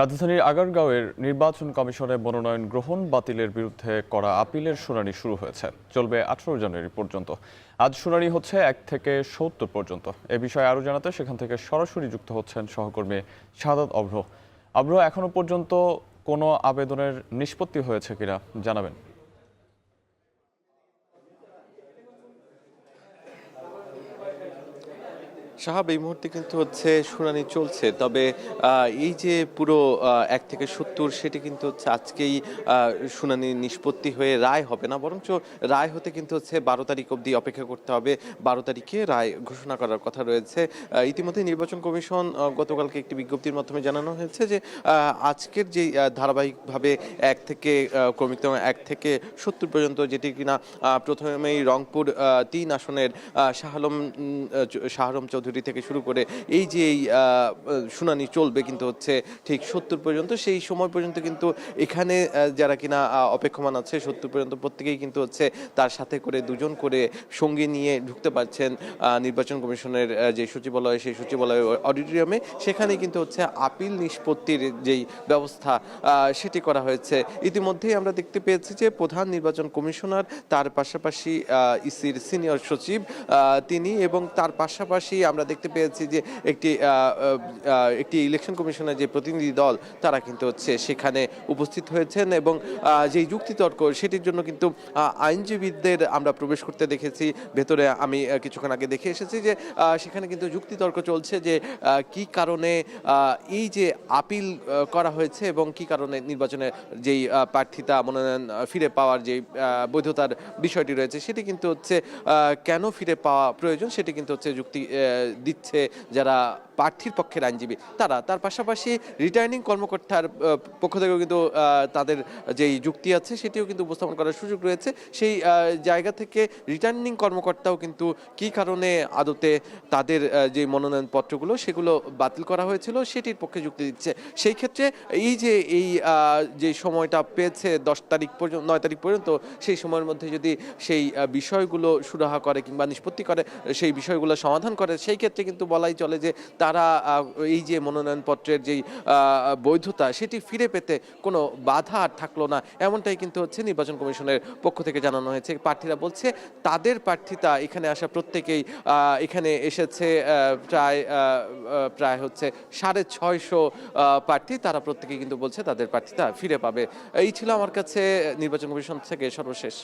রাজধানীর আগারগাঁওয়ের নির্বাচন কমিশনে মনোনয়ন গ্রহণ বাতিলের বিরুদ্ধে করা আপিলের শুনানি শুরু হয়েছে। চলবে 18 জানুয়ারি পর্যন্ত। আজ শুনানি হচ্ছে 1 থেকে 70 পর্যন্ত। এ বিষয়ে আরও জানাতে সেখান থেকে সরাসরি যুক্ত হচ্ছেন সহকর্মী শাহাদাত অভ্র। অভ্র, এখনো পর্যন্ত কোনো আবেদনের নিষ্পত্তি হয়েছে কিনা জানাবেন? সাহাব, এই মুহূর্তে কিন্তু শুনানি চলছে। তবে এই যে পুরো 1 থেকে 70 সেটি কিন্তু আজকেই শুনানি নিষ্পত্তি হয়ে রায় হবে না, বরঞ্চ রায় হতে কিন্তু 12 তারিখ অবধি অপেক্ষা করতে হবে। 12 তারিখে রায় ঘোষণা করার কথা রয়েছে। ইতিমধ্যে নির্বাচন কমিশন গতকালকে একটি বিজ্ঞপ্তির মাধ্যমে জানানো হয়েছে যে আজকের যে ধারাবাহিকভাবে 1 থেকে ক্রমিক 1 থেকে 70 পর্যন্ত, যেটি কিনা প্রথমেই রংপুর 3 আসনের শাহ আলম চৌধুরী থেকে শুরু করে এই যে শুনানি চলবে কিন্তু ঠিক 70 পর্যন্ত। সেই সময় পর্যন্ত কিন্তু এখানে যারা কিনা অপেক্ষমান আছে 70 পর্যন্ত, প্রত্যেকেই কিন্তু তার সাথে করে দুজন করে সঙ্গী নিয়ে ঢুকতে পারছেন নির্বাচন কমিশনের যে সচিবালয়, সেই সচিবালয় অডিটোরিয়ামে। সেখানে কিন্তু আপিল নিষ্পত্তির যেই ব্যবস্থা সেটি করা হয়েছে। ইতিমধ্যেই আমরা দেখতে পেয়েছি যে প্রধান নির্বাচন কমিশনার, তার পাশাপাশি ইসির সিনিয়র সচিব তিনি, এবং তার পাশাপাশি আমরা দেখতে পেয়েছি যে একটি ইলেকশন কমিশনের যে প্রতিনিধি দল, তারা কিন্তু সেখানে উপস্থিত হয়েছেন, এবং যেই যুক্তিতর্ক সেটির জন্য কিন্তু আইনজীবীদের আমরা প্রবেশ করতে দেখেছি ভেতরে। আমি কিছুক্ষণ আগে দেখে এসেছি যে সেখানে কিন্তু যুক্তিতর্ক চলছে যে কি কারণে এই যে আপিল করা হয়েছে এবং কি কারণে নির্বাচনের যেই প্রার্থিতা মনোনয়ন ফিরে পাওয়ার যে বৈধতার বিষয়টি রয়েছে, সেটি কিন্তু কেন ফিরে পাওয়া প্রয়োজন, সেটি কিন্তু যুক্তি দিচ্ছে যারা প্রার্থীর পক্ষের আইনজীবী তারা। তার পাশাপাশি রিটার্নিং কর্মকর্তার পক্ষ থেকেও কিন্তু তাদের যেই যুক্তি আছে সেটিও কিন্তু উপস্থাপন করার সুযোগ রয়েছে। সেই জায়গা থেকে রিটার্নিং কর্মকর্তাও কিন্তু কি কারণে আদতে তাদের যে মনোনয়নপত্রগুলো সেগুলো বাতিল করা হয়েছিল সেটির পক্ষে যুক্তি দিচ্ছে। সেই ক্ষেত্রে এই যে সময়টা পেয়েছে 10 তারিখ পর্যন্ত, 9 তারিখ পর্যন্ত, সেই সময়ের মধ্যে যদি সেই বিষয়গুলো সুরাহা করে কিংবা নিষ্পত্তি করে, সেই বিষয়গুলো সমাধান করে, সেই ক্ষেত্রে কিন্তু বলাই চলে যে তারা এই যে মনোনয়নপত্রের যেই বৈধতা সেটি ফিরে পেতে কোনো বাধা আর থাকলো না, এমনটাই কিন্তু নির্বাচন কমিশনের পক্ষ থেকে জানানো হয়েছে। প্রার্থীরা বলছে তাদের প্রার্থিতা, এখানে আসা প্রত্যেকেই এখানে এসেছে প্রায় 650 প্রার্থী, তারা প্রত্যেকেই কিন্তু বলছে তাদের প্রার্থিতা ফিরে পাবে। এই ছিল আমার কাছে নির্বাচন কমিশন থেকে সর্বশেষ।